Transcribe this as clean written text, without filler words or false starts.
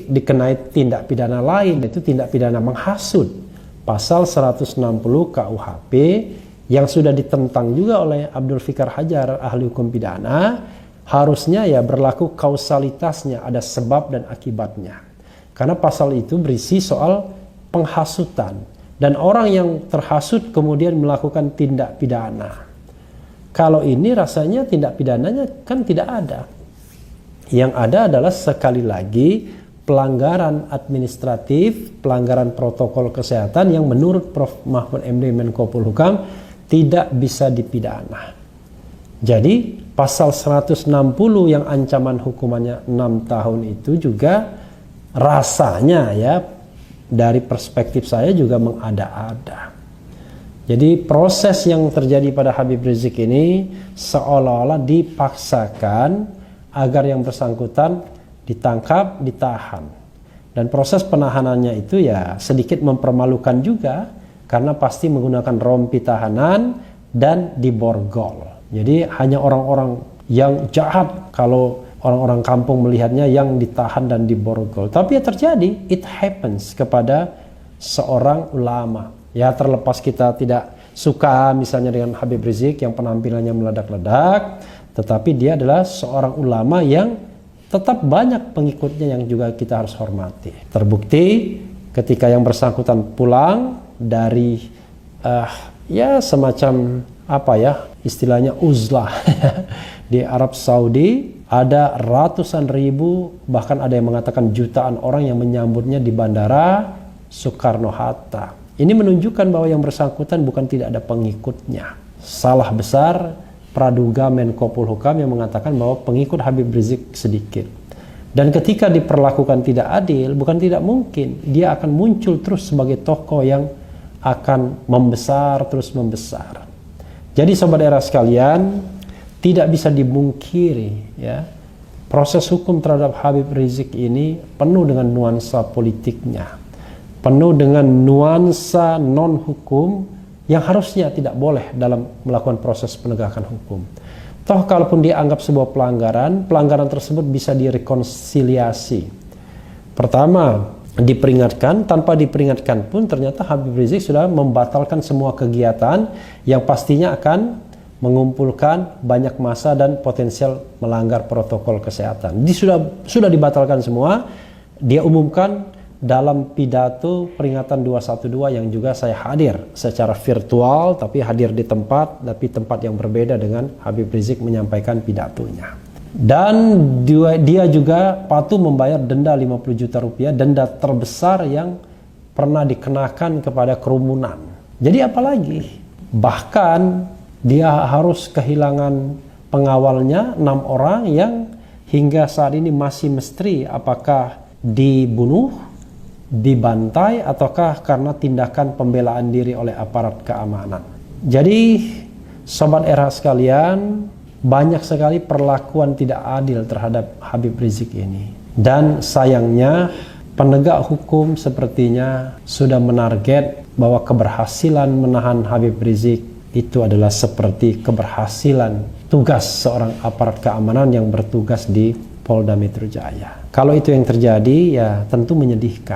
Rizik dikenai tindak pidana lain, yaitu tindak pidana menghasut, pasal 160 KUHP yang sudah ditentang juga oleh Abdul Fikar Hajar, ahli hukum pidana. Harusnya ya berlaku kausalitasnya, ada sebab dan akibatnya. Karena pasal itu berisi soal penghasutan, dan orang yang terhasut kemudian melakukan tindak pidana. Kalau ini rasanya tindak pidananya kan tidak ada. Yang ada adalah sekali lagi pelanggaran administratif, pelanggaran protokol kesehatan yang menurut Prof. Mahfud MD Menko Polhukam tidak bisa dipidana. Jadi pasal 160 yang ancaman hukumannya 6 tahun itu juga rasanya ya dari perspektif saya juga mengada-ada. Jadi proses yang terjadi pada Habib Rizik ini seolah-olah dipaksakan agar yang bersangkutan ditangkap, ditahan. Dan proses penahanannya itu ya sedikit mempermalukan juga, karena pasti menggunakan rompi tahanan dan diborgol. Jadi hanya orang-orang yang jahat, kalau orang-orang kampung melihatnya, yang ditahan dan diborgol. Tapi ya terjadi, it happens kepada seorang ulama. Ya terlepas kita tidak suka misalnya dengan Habib Rizik yang penampilannya meledak-ledak, tetapi dia adalah seorang ulama yang tetap banyak pengikutnya yang juga kita harus hormati. Terbukti ketika yang bersangkutan pulang dari ya semacam apa ya istilahnya uzlah di Arab Saudi, ada ratusan ribu, bahkan ada yang mengatakan jutaan orang yang menyambutnya di Bandara Soekarno-Hatta. Ini menunjukkan bahwa yang bersangkutan bukan tidak ada pengikutnya. Salah besar praduga Menko Polhukam yang mengatakan bahwa pengikut Habib Rizik sedikit. Dan ketika diperlakukan tidak adil, bukan tidak mungkin dia akan muncul terus sebagai tokoh yang akan membesar, terus membesar. Jadi sobat era sekalian, tidak bisa dimungkiri ya, proses hukum terhadap Habib Rizik ini penuh dengan nuansa politiknya, penuh dengan nuansa non-hukum yang harusnya tidak boleh dalam melakukan proses penegakan hukum. Toh kalaupun dianggap sebuah pelanggaran, pelanggaran tersebut bisa direkonsiliasi. Pertama, diperingatkan, tanpa diperingatkan pun ternyata Habib Rizik sudah membatalkan semua kegiatan yang pastinya akan mengumpulkan banyak massa dan potensial melanggar protokol kesehatan. Sudah dibatalkan semua. Dia umumkan dalam pidato peringatan 212 yang juga saya hadir secara virtual, tapi hadir di tempat, tapi tempat yang berbeda dengan Habib Rizik menyampaikan pidatonya. Dan dia juga patuh membayar denda 50 juta rupiah, denda terbesar yang pernah dikenakan kepada kerumunan. Jadi apalagi? Bahkan dia harus kehilangan pengawalnya 6 orang yang hingga saat ini masih misteri apakah dibunuh, dibantai, ataukah karena tindakan pembelaan diri oleh aparat keamanan. Jadi sobat era sekalian, banyak sekali perlakuan tidak adil terhadap Habib Rizik ini. Dan sayangnya penegak hukum sepertinya sudah menarget bahwa keberhasilan menahan Habib Rizik itu adalah seperti keberhasilan tugas seorang aparat keamanan yang bertugas di Polda Metro Jaya. Kalau itu yang terjadi, ya tentu menyedihkan.